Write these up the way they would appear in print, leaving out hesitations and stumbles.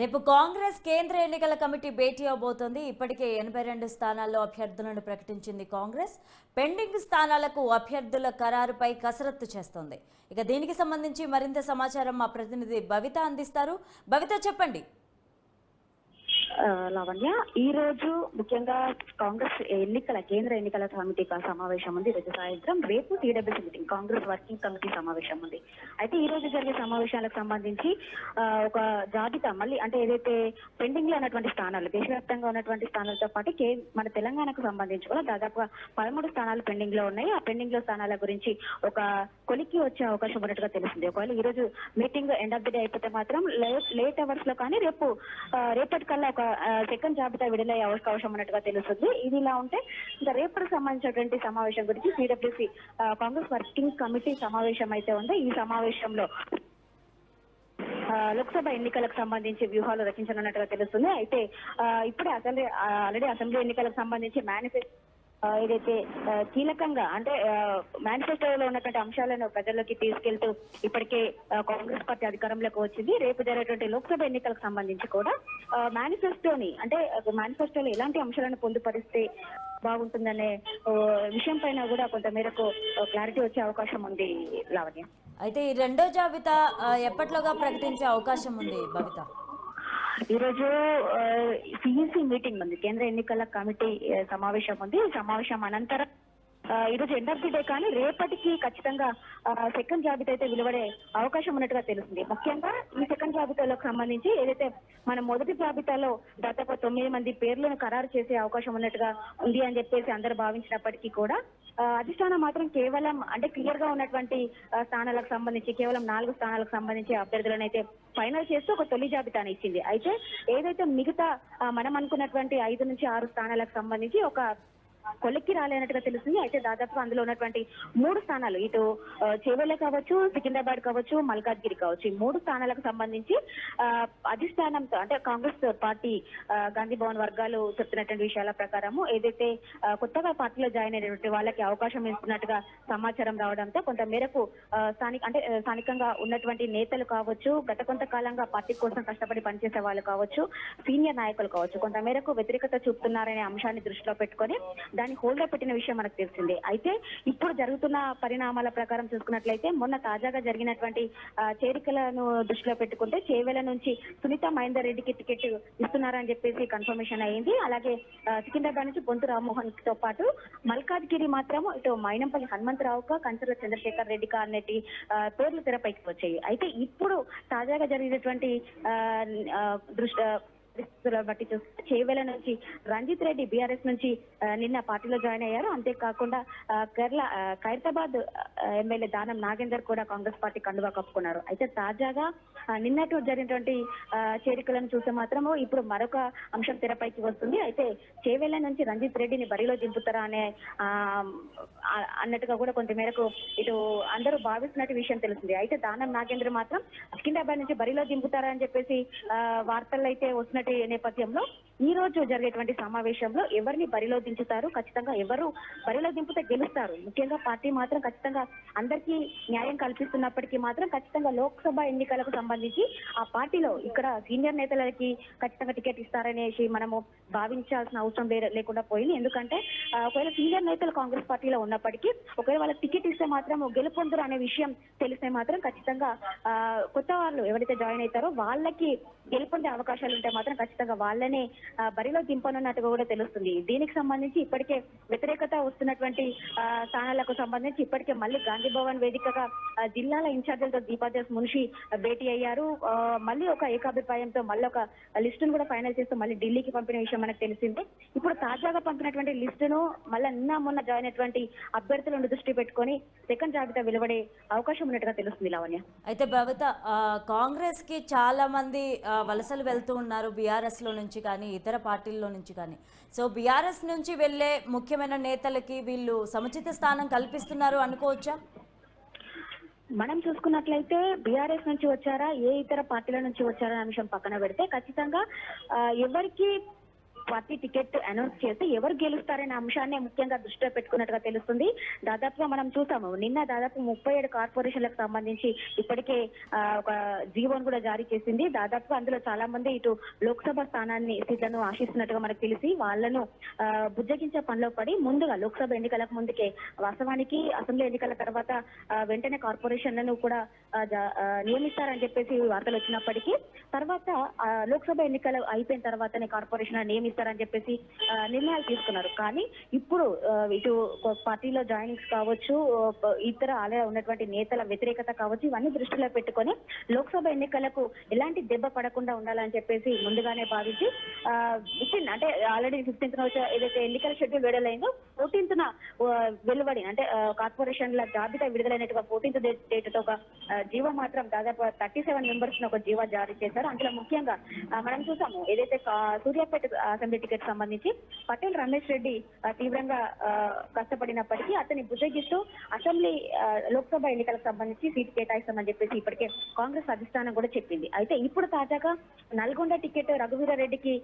రేపు కాంగ్రెస్ కేంద్ర ఎన్నికల కమిటీ భేటీ అవబోతోంది. ఇప్పటికే 82 స్థానాల్లో అభ్యర్థులను ప్రకటించింది కాంగ్రెస్. పెండింగ్ స్థానాలకు అభ్యర్థుల ఖరారుపై కసరత్తు చేస్తోంది. ఇక దీనికి సంబంధించి మరింత సమాచారం మా ప్రతినిధి భవిత అందిస్తారు. భవిత, చెప్పండి. లావణ్య, ఈ రోజు ముఖ్యంగా కాంగ్రెస్ కేంద్ర ఎన్నికల కమిటీ సమావేశం ఉంది. ఈరోజు సాయంత్రం, రేపు TWC meeting, Congress working committee సమావేశం ఉంది. అయితే ఈ రోజు జరిగే సమావేశాలకు సంబంధించి ఒక జాబితా మళ్ళీ అంటే ఏదైతే పెండింగ్ లో ఉన్నటువంటి స్థానాలు, దేశవ్యాప్తంగా ఉన్నటువంటి స్థానాలతో పాటు మన తెలంగాణకు సంబంధించి కూడా దాదాపుగా 13 స్థానాలు పెండింగ్ లో ఉన్నాయి. ఆ పెండింగ్ లో స్థానాల గురించి ఒక కొలిక్కి వచ్చే అవకాశం ఉన్నట్టుగా తెలుస్తుంది. ఒకవేళ ఈ రోజు meeting end of the day అయిపోతే మాత్రం లేట్ అవర్స్ లో కానీ రేపటికల్లా ఒక సెకండ్ జాబితా విడుదలయ్యే అవకాశం ఉన్నట్టుగా తెలుస్తుంది. ఇది ఇలా ఉంటే ఇంకా రేపటికి సంబంధించినటువంటి సమావేశం గురించి టీడబ్ల్యూసీ కాంగ్రెస్ వర్కింగ్ కమిటీ సమావేశం అయితే ఉంది. ఈ సమావేశంలో లోక్సభ ఎన్నికలకు సంబంధించి వ్యూహాలు రచించనున్నట్టుగా తెలుస్తుంది. అయితే ఇప్పుడే ఆల్రెడీ అసెంబ్లీ ఎన్నికలకు సంబంధించి మేనిఫెస్టో ఏదైతే కీలకంగా అంటే మేనిఫెస్టోలో ఉన్నటువంటి అంశాలను ప్రజల్లోకి తీసుకెళ్తూ ఇప్పటికే కాంగ్రెస్ పార్టీ అధికారంలోకి వచ్చింది. రేపు జరిగేటువంటి లోక్సభ ఎన్నికలకు సంబంధించి కూడా మేనిఫెస్టోలో ఎలాంటి అంశాలను పొందుపరిస్తే బాగుంటుందనే విషయం పైన కూడా కొంత మేరకు క్లారిటీ వచ్చే అవకాశం ఉంది. లావణ్య, అయితే ఈ రెండో జాబితా ఎప్పట్లోగా ప్రకటించే అవకాశం ఉంది భవిత? ఈ రోజు సిఇసి మీటింగ్ ఉంది, కేంద్ర ఎన్నికల కమిటీ సమావేశం ఉంది. ఈ సమావేశం అనంతరం ఈరోజు ఎండ్ ఆఫ్ ది డే కానీ రేపటికి ఖచ్చితంగా సెకండ్ జాబితా అయితే వెలువడే అవకాశం ఉన్నట్టుగా తెలుస్తుంది. ముఖ్యంగా ఈ సెకండ్ జాబితాలకు సంబంధించి ఏదైతే మన మొదటి జాబితాలో దాదాపు 9 మంది పేర్లను ఖరారు చేసే అవకాశం ఉన్నట్టుగా ఉంది అని చెప్పేసి అందరూ భావించినప్పటికీ కూడా అధిష్టానం మాత్రం కేవలం అంటే క్లియర్ గా ఉన్నటువంటి స్థానాలకు సంబంధించి కేవలం 4 స్థానాలకు సంబంధించి అభ్యర్థులను అయితే ఫైనల్ చేస్తూ ఒక తొలి జాబితాను ఇచ్చింది. అయితే ఏదైతే మిగతా మనం అనుకున్నటువంటి 5 నుంచి 6 స్థానాలకు సంబంధించి ఒక కొలిక్కి రాలేనట్టుగా తెలుస్తుంది. అయితే దాదాపు అందులో ఉన్నటువంటి 3 స్థానాలు, ఇటు చేవెళ్ళ కావచ్చు, సికింద్రాబాద్ కావచ్చు, మల్కాజ్గిరి కావచ్చు, ఈ 3 స్థానాలకు సంబంధించి అధిష్టానంతో అంటే కాంగ్రెస్ పార్టీ గాంధీ భవన్ వర్గాలు చెప్తున్నటువంటి విషయాల ప్రకారము ఏదైతే కొత్తగా పార్టీలో జాయిన్ అయినటువంటి వాళ్ళకి అవకాశం ఇస్తున్నట్టుగా సమాచారం రావడంతో కొంత మేరకు స్థానికంగా ఉన్నటువంటి నేతలు కావచ్చు, గత కొంతకాలంగా పార్టీ కోసం కష్టపడి పనిచేసే వాళ్ళు కావచ్చు, సీనియర్ నాయకులు కావచ్చు, కొంత మేరకు వ్యతిరేకత చూపుతున్నారనే అంశాన్ని దృష్టిలో పెట్టుకొని దాన్ని హోల్డ్ పెట్టిన విషయం మనకు తెలిసిందే. అయితే ఇప్పుడు జరుగుతున్న పరిణామాల ప్రకారం చూసుకున్నట్లయితే మొన్న తాజాగా జరిగినటువంటి చేరికలను దృష్టిలో పెట్టుకుంటే చేవెల నుంచి సునీత మహేందర్ రెడ్డికి టికెట్ ఇస్తున్నారని చెప్పేసి కన్ఫర్మేషన్ అయ్యింది. అలాగే సికింద్రాబాద్ నుంచి బొంతు రామ్మోహన్ తో పాటు మల్కాజ్గిరి మాత్రము ఇటు మైనంపల్లి హనుమంతరావుగా, కంచర్ల చంద్రశేఖర్ రెడ్డిగా అనేటి పేర్లు తెరపైకి వచ్చాయి. అయితే ఇప్పుడు తాజాగా జరిగినటువంటి బట్టి చూస్తే చేవెల నుంచి రంజిత్ రెడ్డి బీఆర్ఎస్ నుంచి నిన్న పార్టీలో జాయిన్ అయ్యారు. అంతేకాకుండా ఖైరతాబాద్ ఎమ్మెల్యే దానం నాగేందర్ కూడా కాంగ్రెస్ పార్టీ కండువా కప్పుకున్నారు. అయితే తాజాగా నిన్నటి జరిగినటువంటి చేరికలను చూస్తే మాత్రము ఇప్పుడు మరొక అంశం తెరపైకి వస్తుంది. అయితే చేవెల నుంచి రంజిత్ రెడ్డిని బరిలో దింపుతారా అన్నట్టుగా కూడా కొంత మేరకు ఇటు అందరూ భావిస్తున్నట్టు విషయం తెలుస్తుంది. అయితే దానం నాగేంద్ర మాత్రం సికింద్రాబాద్ నుంచి బరిలో దింపుతారా అని చెప్పేసి వార్తలు అయితే వస్తున్నట్టు నేపథ్యంలో ఈ రోజు జరిగేటువంటి సమావేశంలో ఎవరిని బరిలో దించుతారు, ఖచ్చితంగా ఎవరు బరిలో దింపితే గెలుస్తారు, ముఖ్యంగా పార్టీ మాత్రం ఖచ్చితంగా అందరికీ న్యాయం కల్పిస్తున్నప్పటికీ మాత్రం ఖచ్చితంగా లోక్సభ ఎన్నికలకు సంబంధించి ఆ పార్టీలో ఇక్కడ సీనియర్ నేతలకి ఖచ్చితంగా టికెట్ ఇస్తారనేసి మనము భావించాల్సిన అవసరం లేకుండా పోయింది. ఎందుకంటే ఒకవేళ సీనియర్ నేతలు కాంగ్రెస్ పార్టీలో ఉన్నప్పటికీ ఒకవేళ వాళ్ళకి టికెట్ ఇస్తే మాత్రం గెలుపొందరు అనే విషయం తెలిస్తే మాత్రం ఖచ్చితంగా కొత్త వాళ్ళు ఎవరైతే జాయిన్ అవుతారో వాళ్ళకి గెలుపొందే అవకాశాలు ఉంటే మాత్రం ఖచ్చితంగా వాళ్ళనే బరిలో దింపనున్నట్టుగా కూడా తెలుస్తుంది. దీనికి సంబంధించి ఇప్పటికే వ్యతిరేకత వస్తున్నటువంటి స్థానాలకు సంబంధించి ఇప్పటికే మళ్ళీ గాంధీ భవన్ వేదికగా జిల్లాల ఇన్ఛార్జీలతో దీపాదాస్ మున్షి భేటీ అయ్యారు. మళ్ళీ ఒక ఏకాభిప్రాయంతో మళ్ళీ ఒక లిస్టును కూడా ఫైనల్ చేస్తూ మళ్ళీ ఢిల్లీకి పంపిన విషయం మనకు తెలిసింది. ఇప్పుడు తాజాగా పంపినటువంటి లిస్టును మళ్ళీ మొన్న జాయిన్ అయినటువంటి అభ్యర్థులను దృష్టి పెట్టుకొని సెకండ్ జాబితా వెలువడే అవకాశం ఉన్నట్టుగా తెలుస్తుంది. లావణ్య, అయితే భవిత, కాంగ్రెస్ కి చాలా మంది వలసలు వెళ్తూ ఉన్నారు, బీఆర్ఎస్ లో నుంచి కానీ ఇతర పార్టీల్లో నుంచి కానీ. సో బీఆర్ఎస్ నుంచి వెళ్ళే ముఖ్యమైన నేతలకి వీళ్ళు సముచిత స్థానం కల్పిస్తున్నారు అనుకోవచ్చా? మనం చూసుకున్నట్లయితే బీఆర్ఎస్ నుంచి వచ్చారా, ఏ ఇతర పార్టీల నుంచి వచ్చారా అనే అంశం పక్కన పెడితే ఖచ్చితంగా ఎవరికి పార్టీ టికెట్ అనౌన్స్ చేసి ఎవరు గెలుస్తారనే అంశాన్ని ముఖ్యంగా దృష్టిలో పెట్టుకున్నట్టుగా తెలుస్తుంది. దాదాపుగా మనం చూసాము నిన్న దాదాపు 37 కార్పొరేషన్లకు సంబంధించి ఇప్పటికే ఒక జీవోను కూడా జారీ చేసింది. దాదాపుగా అందులో చాలా మంది ఇటు లోక్సభ స్థానాన్ని సీట్లను ఆశిస్తున్నట్టుగా మనకు తెలిసి వాళ్ళను బుజ్జగించే పనిలో పడి ముందుగా లోక్సభ ఎన్నికలకు ముందుకే వాస్తవానికి అసెంబ్లీ ఎన్నికల తర్వాత వెంటనే కార్పొరేషన్లను కూడా నియమిస్తారని చెప్పేసి వార్తలు వచ్చినప్పటికీ తర్వాత లోక్సభ ఎన్నికలు అయిపోయిన తర్వాతనే కార్పొరేషన్ నియమిస్తారని చెప్పేసి నిర్ణయాలు తీసుకున్నారు. కానీ ఇప్పుడు ఇటు పార్టీలో జాయినింగ్స్ కావచ్చు, ఇతర అలా ఉన్నటువంటి నేతల వ్యతిరేకత కావచ్చు, ఇవన్నీ దృష్టిలో పెట్టుకొని లోక్సభ ఎన్నికలకు ఎలాంటి దెబ్బ పడకుండా ఉండాలని చెప్పేసి ముందుగానే భావించి అంటే ఆల్రెడీ 15th ఏదైతే ఎన్నికల షెడ్యూల్ విడుదలైందో 14th వెలువడి అంటే కార్పొరేషన్ల జాబితా విడుదలైనట్టుగా 14th డేట్ తో ఒక జీవో మాత్రం దాదాపు 37 మెంబర్స్ ఒక జీవో జారీ చేశారు. అందులో ముఖ్యంగా మనం చూసాము ఏదైతే సూర్యాపేట అసెంబ్లీ టికెట్ సంబంధించి పటేల్ రమేష్ రెడ్డి తీవ్రంగా కష్టపడినప్పటికీ అతన్ని బుజ్జగిస్తూ అసెంబ్లీ లోక్సభ ఎన్నికలకు సంబంధించి సీటు కేటాయిస్తామని చెప్పేసి ఇప్పటికే కాంగ్రెస్ అధిష్టానం కూడా చెప్పింది. అయితే ఇప్పుడు తాజాగా నల్గొండ టికెట్ రఘువీరారెడ్డికి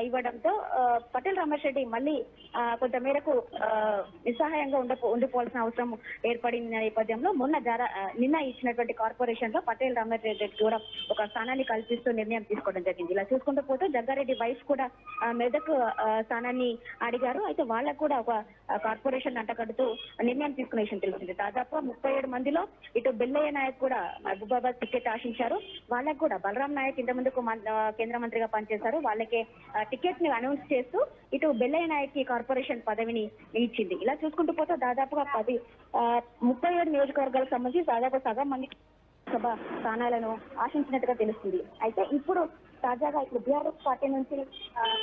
ఇవ్వడంతో పటేల్ రమేష్ రెడ్డి మళ్ళీ కొంత మేరకు నిస్సహాయంగా ఉండిపోవాల్సిన అవసరం ఏర్పడిన నేపథ్యంలో నిన్న ఇచ్చినటువంటి కార్పొరేషన్ లో పటేల్ రమేష్ రెడ్డికి కూడా ఒక స్థానాన్ని కల్పిస్తూ నిర్ణయం తీసుకోవడం జరిగింది. ఇలా చూసుకుంటూ పోతే జగ్గారెడ్డి వైఫ్ కూడా మెదక్ స్థానాన్ని అడిగారు. అయితే వాళ్ళకు కూడా ఒక కార్పొరేషన్ అంటకడుతూ నిర్ణయం తీసుకునే విషయం తెలిసింది. దాదాపు 37 మందిలో ఇటు బెల్లయ్య నాయక్ కూడా మహబూబాబాద్ టికెట్ ఆశించారు. వాళ్ళకు కూడా బలరాం నాయక్ ఇంత ముందుకు కేంద్ర మంత్రిగా పనిచేశారు. వాళ్ళకే టికెట్ ని అనౌన్స్ చేస్తూ ఇటు బెల్లయ్య నాయక్ కి కార్పొరేషన్ పదవిని ఇచ్చింది. ఇలా చూసుకుంటూ పోతే దాదాపుగా 37 నియోజకవర్గాలకు సంబంధించి దాదాపు సగం మంది సభ స్థానాలను ఆశించినట్టుగా తెలుస్తుంది. అయితే ఇప్పుడు తాజాగా ఇప్పుడు బీఆర్ఎస్ పార్టీ నుంచి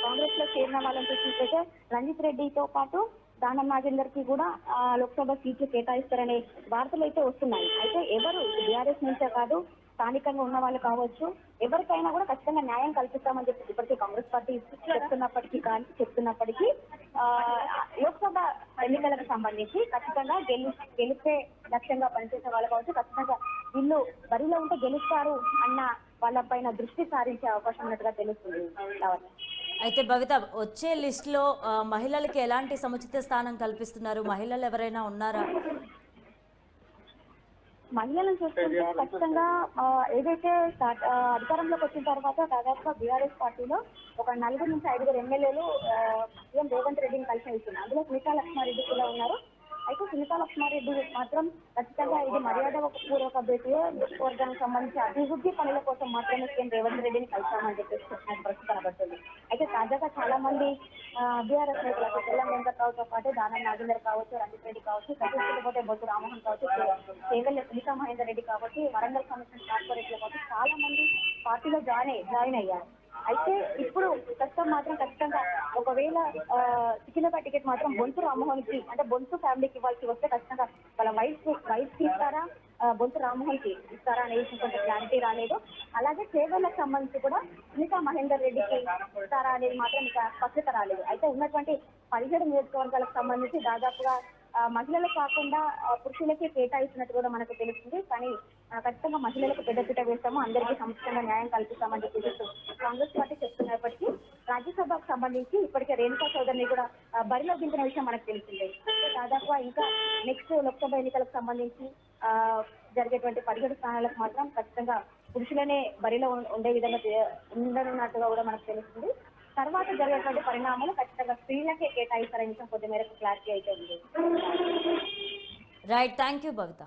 కాంగ్రెస్ లో చేరిన వాళ్ళని చూసినట్లయితే రంజిత్ రెడ్డితో పాటు దానం నాగేందర్ కి కూడా లోక్సభ సీట్లు కేటాయిస్తారనే వార్తలు అయితే వస్తున్నాయి. అయితే ఎవరు బీఆర్ఎస్ నుంచే కాదు, స్థానికంగా ఉన్న వాళ్ళు కావచ్చు, ఎవరికైనా కూడా ఖచ్చితంగా న్యాయం కల్పిస్తామని చెప్పి ఇప్పటికీ కాంగ్రెస్ పార్టీ చెప్తున్నప్పటికీ లోక్సభ ఎన్నికలకు సంబంధించి ఖచ్చితంగా గెలిపే లక్ష్యంగా పనిచేసే వాళ్ళు కావచ్చు, ఖచ్చితంగా వీళ్ళు బరిలో ఉంటే గెలుస్తారు అన్న వాళ్ళ పైన దృష్టి సారించే అవకాశం ఉన్నట్టుగా తెలుస్తుంది. అయితే భవిత, వచ్చే లిస్టులో మహిళలకి ఎలాంటి సముచిత స్థానం కల్పిస్తున్నారు? మహిళలు ఎవరైనా ఉన్నారా? మహిళలను చూస్తుంటే ఖచ్చితంగా ఏదైతే అధికారంలోకి వచ్చిన తర్వాత దాదాపుగా బీఆర్ఎస్ పార్టీలో ఒక 4 నుంచి 5 ఎమ్మెల్యేలు సీఎం రేవంత్ రెడ్డిని కలిసి వెళ్తున్నారు. అందులో సునీతా లక్ష్మారెడ్డి కూడా ఉన్నారు. అయితే సునీతా లక్ష్మారెడ్డి మాత్రం ఖచ్చితంగా ఇది మర్యాద పూర్వక భేటీ, నియోజకవర్గానికి సంబంధించి అభివృద్ధి పనుల కోసం మాత్రమే సీఎం రేవంత్ రెడ్డిని కలిసామని చెప్పేసి చెప్పిన పరిస్థితి కనబడుతుంది. అయితే తాజాగా చాలా మంది బీఆర్ఎస్ నేతలకు తెలంగాణ కావచ్చు, పాటు దానం నాగేందర్ కావచ్చు, రంజిత్ రెడ్డి కావచ్చు, ప్రతిపోతే బొద్దు రామ్మోహన్ కావచ్చు, కేవల్ సునీతా మహేందర్ రెడ్డి కావచ్చు, వరంగల్ కమిషన్ కార్పొరేట్లు కావచ్చు, చాలా మంది పార్టీలో జాయిన్ అయ్యారు. అయితే ఇప్పుడు ప్రస్తుతం మాత్రం ఖచ్చితంగా ఒకవేళ సికింద్రాబాద్ టికెట్ మాత్రం బొంతు రామ్మోహన్ కి అంటే బొంతు ఫ్యామిలీకి ఇవ్వాల్సి వస్తే ఖచ్చితంగా వాళ్ళ వైఫ్ కి ఇస్తారా, బొంతు రామ్మోహన్ కి ఇస్తారా అనేది కొంత క్లారిటీ రాలేదు. అలాగే చేవేళ్లకు సంబంధించి కూడా సునీతా మహేందర్ రెడ్డికి ఇస్తారా అనేది మాత్రం ఇంకా స్పష్టత రాలేదు. అయితే ఉన్నటువంటి 17 నియోజకవర్గాలకు సంబంధించి దాదాపుగా మహిళలకు కాకుండా పురుషులకే కేటాయిస్తున్నట్టు కూడా మనకు తెలుస్తుంది. కానీ ఖచ్చితంగా మహిళలకు పెద్దపీట వేస్తాము, అందరికీ సముచితంగా న్యాయం కల్పిస్తామని చెప్పి కాంగ్రెస్ పార్టీ చెప్తున్నప్పటికీ రాజ్యసభకు సంబంధించి ఇప్పటికే రేణుకా చౌదరిని కూడా బరిలో దింపిన విషయం మనకు తెలిసిందే. దాదాపుగా ఇంకా నెక్స్ట్ లోక్సభ ఎన్నికలకు సంబంధించి జరిగేటువంటి 17 స్థానాలకు మాత్రం ఖచ్చితంగా పురుషులనే బరిలో ఉండే విధంగా ఉండనున్నట్టుగా కూడా మనకు తెలుస్తుంది. తర్వాత జరిగేటువంటి పరిణామాలు ఖచ్చితంగా స్త్రీలకే కేటాయిస్తారనే విషయం కొద్ది మేరకు క్లారిటీ అయితే ఉంది. Right, thank you Bhavitha.